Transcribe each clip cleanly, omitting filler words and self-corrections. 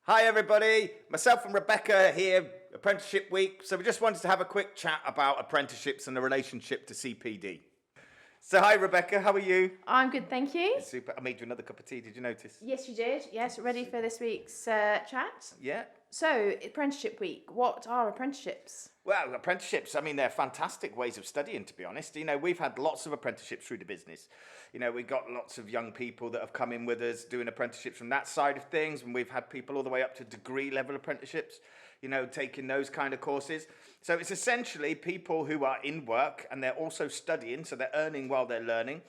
Hi everybody, myself and Rebecca here, Apprenticeship Week. So we just wanted to have a quick chat about apprenticeships and the relationship to CPD. So hi Rebecca, how are you? I'm good, thank you. Super, I made you another cup of tea, did you notice? Yes, you did. Yes, ready for this week's chat? Yeah. So, Apprenticeship Week, what are apprenticeships? Well, apprenticeships, I mean, they're fantastic ways of studying, to be honest. We've had lots of apprenticeships through the business. We've got lots of young people that have come in with us doing apprenticeships from that side of things, and we've had people all the way up to degree level apprenticeships, taking those kind of courses. So it's essentially people who are in work and they're also studying, so they're earning while they're learning.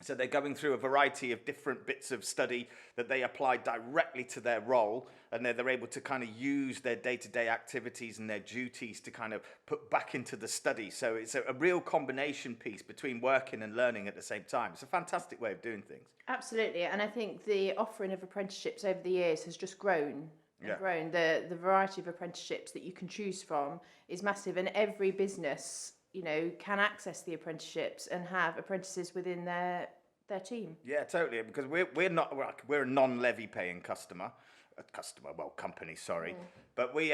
So they're going through a variety of different bits of study that they apply directly to their role, and they're able to kind of use their day-to-day activities and their duties to kind of put back into the study. So it's a real combination piece between working and learning at the same time. It's a fantastic way of doing things. Absolutely, and I think the offering of apprenticeships over the years has just grown. Yeah. Grown. The variety of apprenticeships that you can choose from is massive, and every business can access the apprenticeships and have apprentices within their team. Yeah, totally. Because we're a non-levy paying company, sorry. But we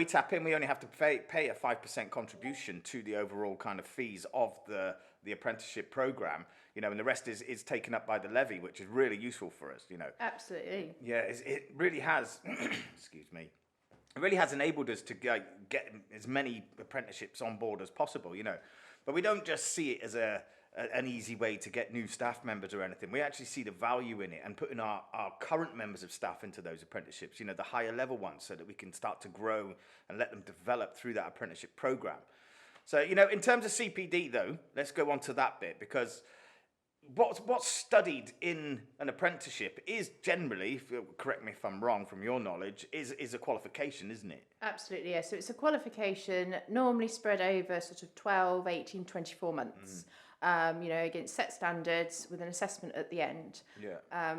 tap in. We only have to pay a 5% contribution to the overall kind of fees of the apprenticeship program. And the rest is taken up by the levy, which is really useful for us. Absolutely. Yeah, it really has. Excuse me. It really has enabled us to get as many apprenticeships on board as possible, But we don't just see it as an easy way to get new staff members or anything. We actually see the value in it and putting our current members of staff into those apprenticeships, the higher level ones, so that we can start to grow and let them develop through that apprenticeship program. So, in terms of CPD, though, let's go on to that bit, because what's studied in an apprenticeship is generally, correct me if I'm wrong from your knowledge, is a qualification, isn't it? Absolutely, yeah. So it's a qualification normally spread over sort of 12, 18, 24 months, against set standards with an assessment at the end. Yeah.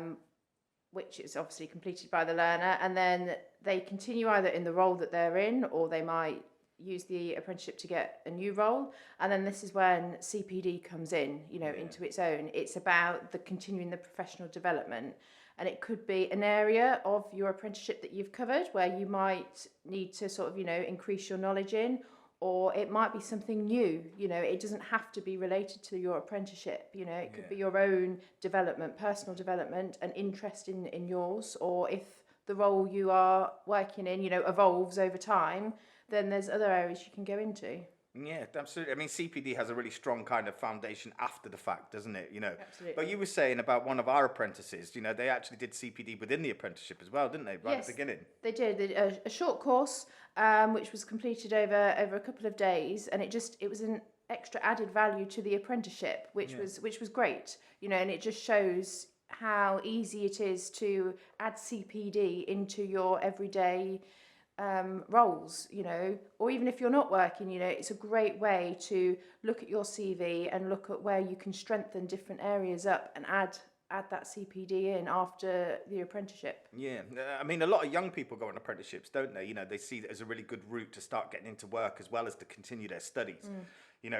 Which is obviously completed by the learner, and then they continue either in the role that they're in, or they might use the apprenticeship to get a new role. And then this is when CPD comes in, into its own. It's about continuing the professional development, and it could be an area of your apprenticeship that you've covered where you might need to sort of increase your knowledge in, or it might be something new. It doesn't have to be related to your apprenticeship. It could be your own development, personal development, and interest in yours, or if the role you are working in evolves over time, then there's other areas you can go into. Yeah, absolutely. I mean, CPD has a really strong kind of foundation after the fact, doesn't it? Absolutely. But you were saying about one of our apprentices, they actually did CPD within the apprenticeship as well, didn't they? Right at the beginning. They did. They did a short course, which was completed over a couple of days, and it was an extra added value to the apprenticeship, which was great. And it just shows how easy it is to add CPD into your everyday roles, or even if you're not working, it's a great way to look at your CV and look at where you can strengthen different areas up and add that CPD in after the apprenticeship. Yeah, I mean, a lot of young people go on apprenticeships, don't they? They see it as a really good route to start getting into work as well as to continue their studies.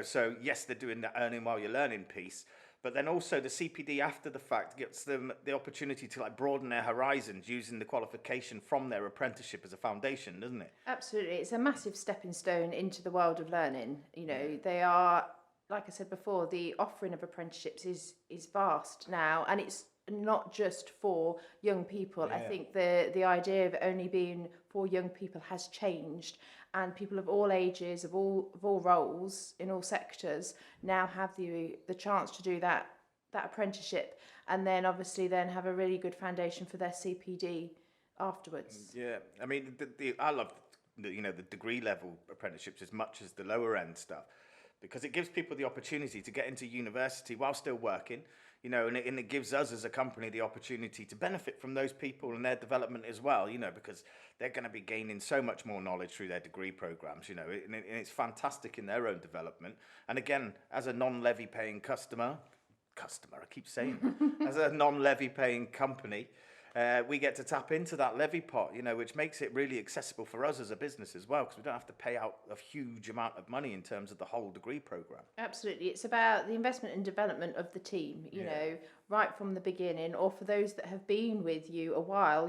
So yes, they're doing the earning while you're learning piece, but then also the CPD after the fact gives them the opportunity to broaden their horizons using the qualification from their apprenticeship as a foundation, doesn't it? Absolutely. It's a massive stepping stone into the world of learning. They are, like I said before, the offering of apprenticeships is vast now, and it's not just for young people. I think the idea of it only being for young people has changed, and people of all ages, of all roles, in all sectors, now have the chance to do that apprenticeship, and then obviously then have a really good foundation for their CPD afterwards. Yeah, I mean, I love the degree level apprenticeships as much as the lower end stuff, because it gives people the opportunity to get into university while still working, and it gives us as a company the opportunity to benefit from those people and their development as well, because they're going to be gaining so much more knowledge through their degree programs, and it's fantastic in their own development. And again, as a non-levy paying customer, I keep saying that, as a non-levy paying company, we get to tap into that levy pot, which makes it really accessible for us as a business as well, because we don't have to pay out a huge amount of money in terms of the whole degree program. Absolutely. It's about the investment and development of the team, right from the beginning, or for those that have been with you a while,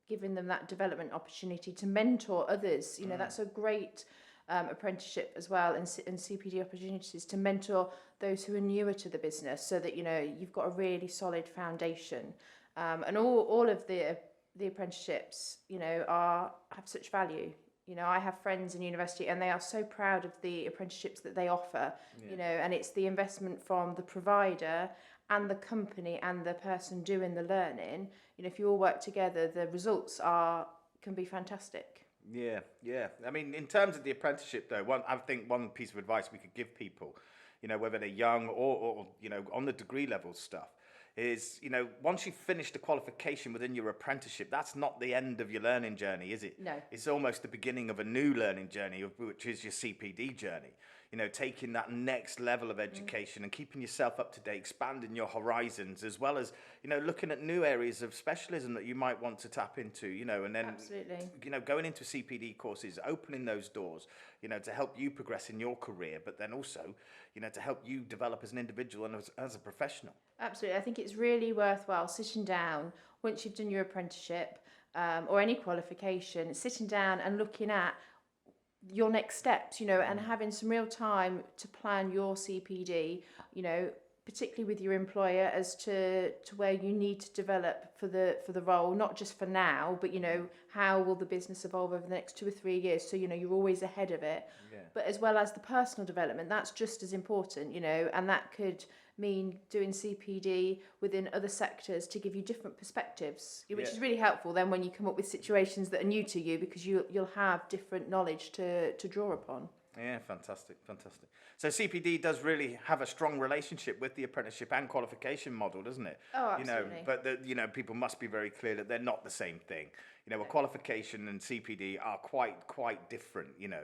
giving them that development opportunity to mentor others. You know, that's a great apprenticeship as well, and CPD opportunities to mentor those who are newer to the business, so that, you know, you've got a really solid foundation. And all of the apprenticeships, you know, have such value. You know, I have friends in university and they are so proud of the apprenticeships that they offer, you know, and it's the investment from the provider and the company and the person doing the learning. You know, if you all work together, the results can be fantastic. Yeah, yeah. I mean, in terms of the apprenticeship, though, I think one piece of advice we could give people, you know, whether they're young or you know, on the degree level stuff, is, you know, once you've finished the qualification within your apprenticeship, that's not the end of your learning journey, is it? No. It's almost the beginning of a new learning journey, which is your CPD journey. You know, taking that next level of education and keeping yourself up to date, expanding your horizons, as well as, you know, looking at new areas of specialism that you might want to tap into, you know, and then, absolutely, you know, going into CPD courses, opening those doors, you know, to help you progress in your career, but then also, you know, to help you develop as an individual and as a professional. Absolutely. I think it's really worthwhile sitting down once you've done your apprenticeship or any qualification, sitting down and looking at your next steps, you know, and having some real time to plan your CPD, you know, particularly with your employer, as to where you need to develop for the role, not just for now, but, you know, how will the business evolve over the next 2 or 3 years, so, you know, you're always ahead of it. But as well as the personal development, that's just as important, you know, and that could mean doing CPD within other sectors to give you different perspectives, which is really helpful then when you come up with situations that are new to you, because you'll have different knowledge to draw upon. Yeah, fantastic. So CPD does really have a strong relationship with the apprenticeship and qualification model, doesn't it? Oh, absolutely. You know, but you know, people must be very clear that they're not the same thing. You know, a qualification and CPD are quite different. You know,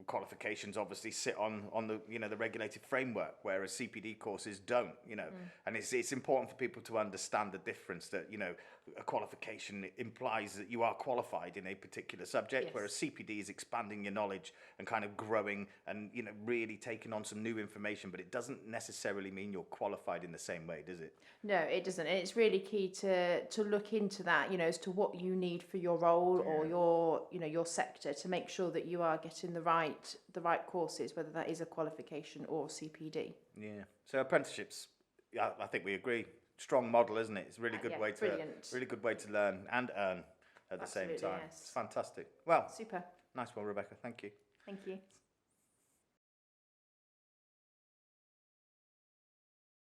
qualifications obviously sit on the, you know, the regulated framework, whereas CPD courses don't. You know, and it's important for people to understand the difference, that, you know, a qualification implies that you are qualified in a particular subject, whereas CPD is expanding your knowledge and kind of growing and, you know, really taking on some new information, but it doesn't necessarily mean you're qualified in the same way, does it? No, it doesn't. And it's really key to look into that, you know, as to what you need for your role or your, you know, your sector, to make sure that you are getting the right courses, whether that is a qualification or CPD. Yeah. So apprenticeships, yeah, I think we agree. Strong model, isn't it? It's a really good way to brilliant. really good way to learn and earn at the same time. Yes. It's fantastic. Well, Super. nice one, Rebecca. Thank you. Thank you.